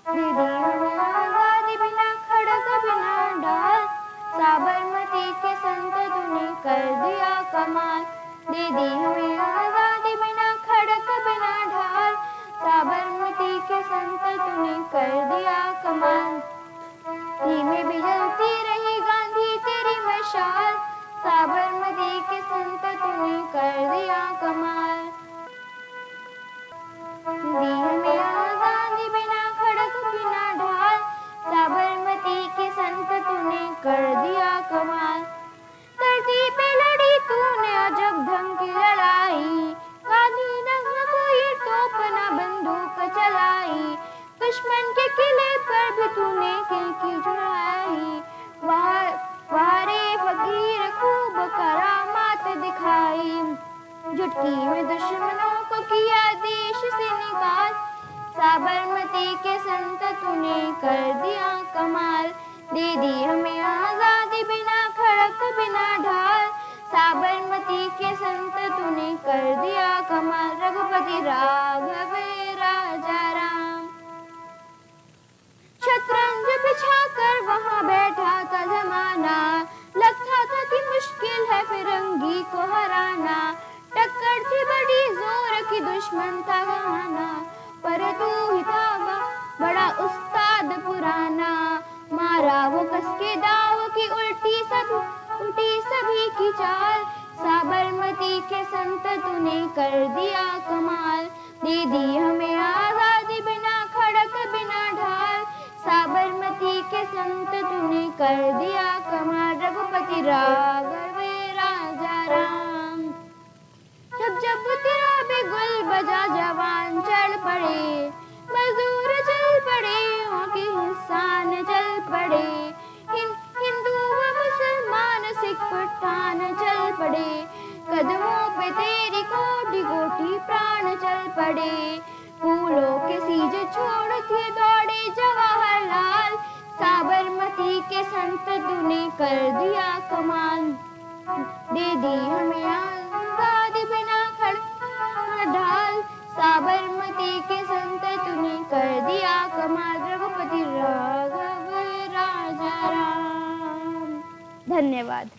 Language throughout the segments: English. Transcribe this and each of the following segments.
दीदी हमें आजादी बिना खड़क बिना ढाल, साबरमती के संत तूने कर दिया कमाल। दीदी हमें आजादी बिना खड़क बिना ढाल, साबरमती के संत तूने कर दिया कमाल। धीमे भी जलती रही गांधी तेरी मशाल, साबरमती के संत तूने कर दिया कमाल। दी हमें आजादी बिना खड़क बिना ढाल, साबरमती के संत तूने कर दिया कमाल। धरती पे लड़ी तूने अजब ढंग की लड़ाई, गांधी न कोई तोप न बंदूक चलाई, दुश्मन के किले पर भी तूने की चढ़ाई। वारे फकीर खूब करामात दिखाई, झुटकी में दुश्मनों को किया देश से निकाल, साबरमती के संत तूने कर दिया कमाल। दे दी हमें आजादी बिना खड़क बिना ढाल, साबरमती के संत तूने कर दिया कमाल। रघुपति राघव राजा राम। शतरंज बिछाकर वहां बैठा था जमाना, लगता था कि मुश्किल है फिरंगी को हराना। टक्कर थी बड़ी जोर की दुश्मन था गहाना, पर तू ही था बड़ा उस्ताद पुराना। मारा वो कस के दाव की उल्टी सभी की चाल, साबरमती के संत तूने कर दिया कमाल। दे दी हमें आजादी बिना खड़क बिना ढाल, साबरमती के संत तूने कर दिया कमाल। रघुपति राघव राजा राम। जब जब तेरा भी गुल बजा जवान चढ़ पड़े, मजदूर चल पड़े वहाँ के इंसान चल पड़े, हिंदू व मुसलमान सिख पठान चल पड़े, कदमों पे तेरी कोटि कोटि प्राण चल पड़े। फूलों के सीज छोड़ के दौड़े जवाहरलाल, साबरमती के संत तूने कर दिया कमाल। दे दी हमें आजादी बिना खड़क ढाल, साबरमती के संत तूने कर दिया कमाल। रघुपति राघव राजा राम। धन्यवाद।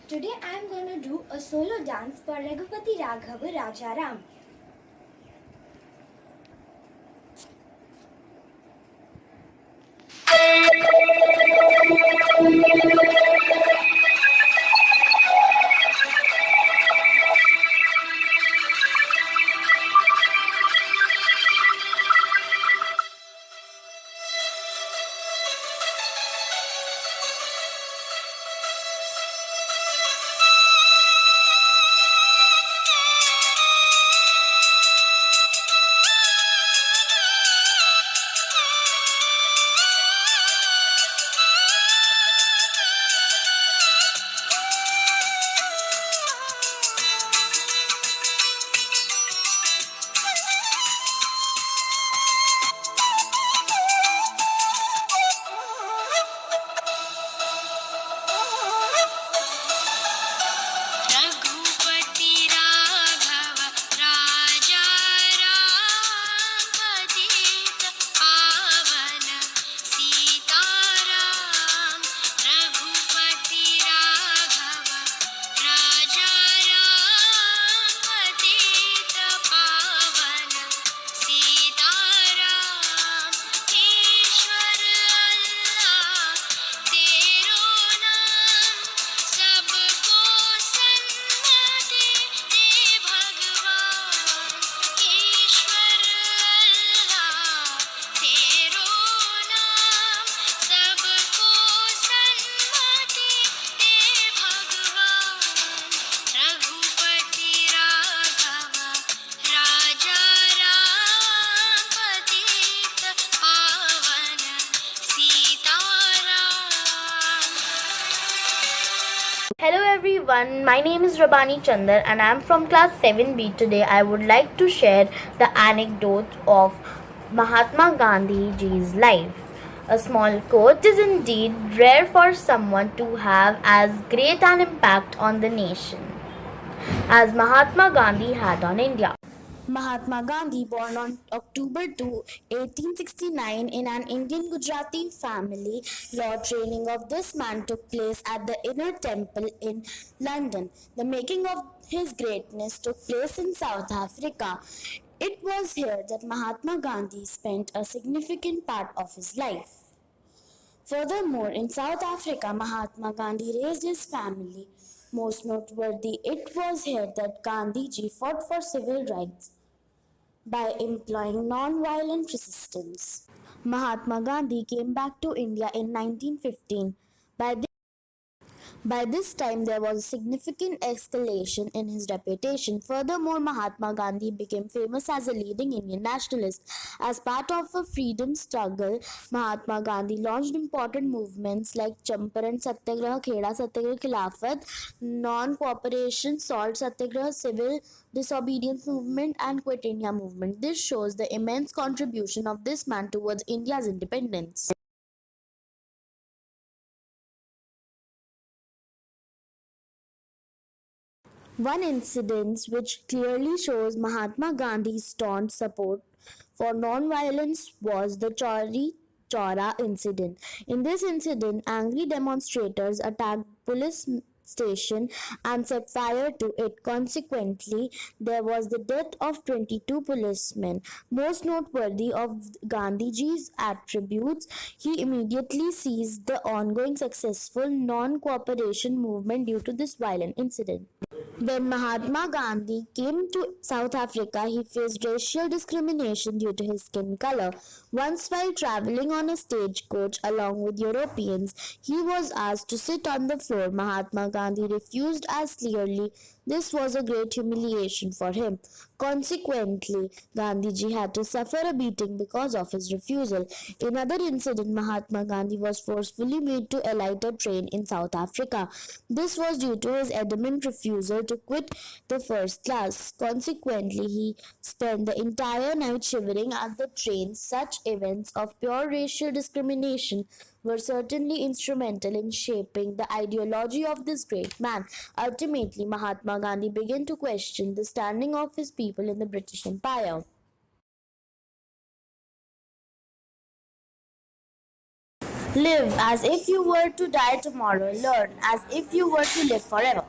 Today I am going to do a solo dance for Raghupati Raghav Rajaram. Hello everyone, my name is Rabani Chandar and I am from class 7B. Today I would like to share the anecdote of Mahatma Gandhi ji's life. A small quote is indeed rare for someone to have as great an impact on the nation as Mahatma Gandhi had on India. Mahatma Gandhi, born on October 2, 1869, in an Indian Gujarati family, law training of this man took place at the Inner Temple in London. The making of his greatness took place in South Africa. It was here that Mahatma Gandhi spent a significant part of his life. Furthermore, in South Africa, Mahatma Gandhi raised his family. Most noteworthy, it was here that Gandhiji fought for civil rights by employing non-violent resistance. Mahatma Gandhi came back to India in 1915. By this time, there was a significant escalation in his reputation. Furthermore, Mahatma Gandhi became famous as a leading Indian nationalist. As part of a freedom struggle, Mahatma Gandhi launched important movements like Champaran Satyagraha, Kheda Satyagraha, Khilafat, non-cooperation, Salt Satyagraha, civil disobedience movement, and Quit India movement. This shows the immense contribution of this man towards India's independence. One incident which clearly shows Mahatma Gandhi's staunch support for non-violence was the Chauri Chaura incident. In this incident, angry demonstrators attacked police station and set fire to it. Consequently, there was the death of 22 policemen. Most noteworthy of Gandhiji's attributes, he immediately seized the ongoing successful non-cooperation movement due to this violent incident. When Mahatma Gandhi came to South Africa, he faced racial discrimination due to his skin color. Once, while traveling on a stagecoach along with Europeans, he was asked to sit on the floor. Mahatma Gandhi refused as clearly this was a great humiliation for him. Consequently, Gandhiji had to suffer a beating because of his refusal. In another incident, Mahatma Gandhi was forcefully made to alight a train in South Africa. This was due to his adamant refusal to quit the first class. Consequently, he spent the entire night shivering at the train. Such events of pure racial discrimination were certainly instrumental in shaping the ideology of this great man. Ultimately, Mahatma Gandhi began to question the standing of his people in the British Empire. Live as if you were to die tomorrow. Learn as if you were to live forever.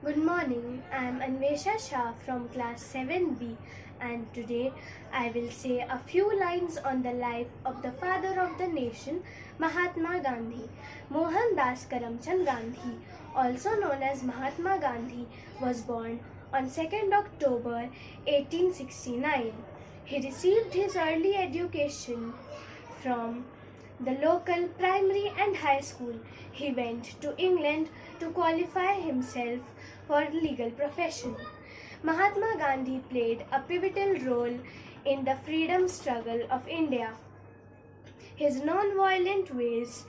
Good morning, I am Anvesha Shah from class 7B, and today I will say a few lines on the life of the father of the nation, Mahatma Gandhi. Mohandas Karamchand Gandhi, also known as Mahatma Gandhi, was born on 2nd October 1869. He received his early education from the local primary and high school. He went to England to qualify himself for the legal profession. Mahatma Gandhi played a pivotal role in the freedom struggle of India. His non-violent ways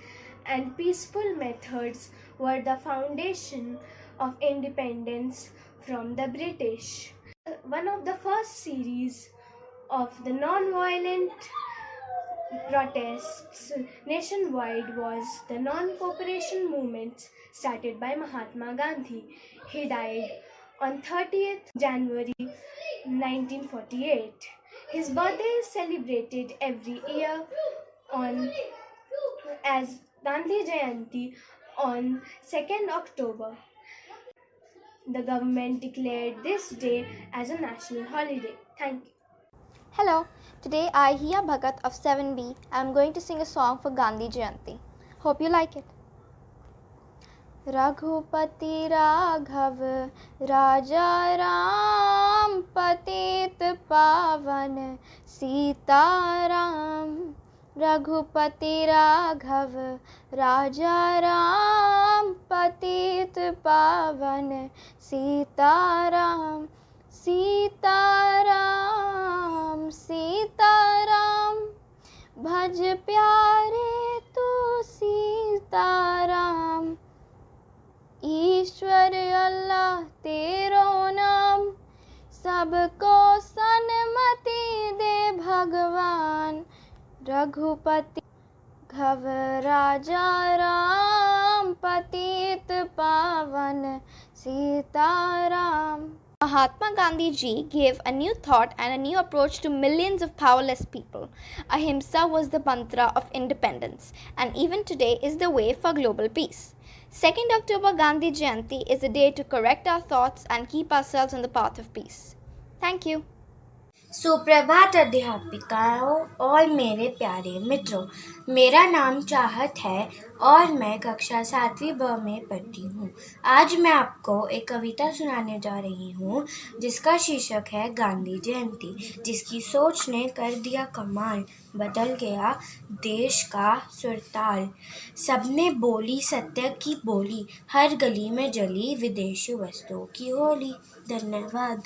and peaceful methods were the foundation of independence from the British. One of the first series of the non-violent protests nationwide was the non-cooperation movement started by Mahatma Gandhi. He died on 30th January 1948. His birthday is celebrated every year on as Gandhi Jayanti on 2nd October. The government declared this day as a national holiday. Thank you. Hello, today I, Hiya Bhagat of 7B, am going to sing a song for Gandhi Jayanti. Hope you like it. Raghupati Raghav राजा राम पतित पावन सीताराम रघुपति राघव राजा राम पतित पावन सीताराम सीताराम सीताराम भज प्यारे तू सीताराम तेरो नाम। सबको सन्मति दे भगवान, रघुपति घव राजा राम, पतित पावन Sitaram. Mahatma Gandhi ji gave a new thought and a new approach to millions of powerless people. Ahimsa was the mantra of independence, and even today is the way for global peace. 2nd October Gandhi Jayanti is a day to correct our thoughts and keep ourselves on the path of peace. Thank you. सुप्रभात अध्यापिकाओं और मेरे प्यारे मित्रों, मेरा नाम चाहत है और मैं कक्षा 7वीं ब में पढ़ती हूँ। आज मैं आपको एक कविता सुनाने जा रही हूँ जिसका शीर्षक है गांधी जयंती, जिसकी सोच ने कर दिया कमाल, बदल गया देश का सुरताल। सबने बोली सत्य की बोली, हर गली में जली विदेशी वस्तुओं की होली। धन्यवाद।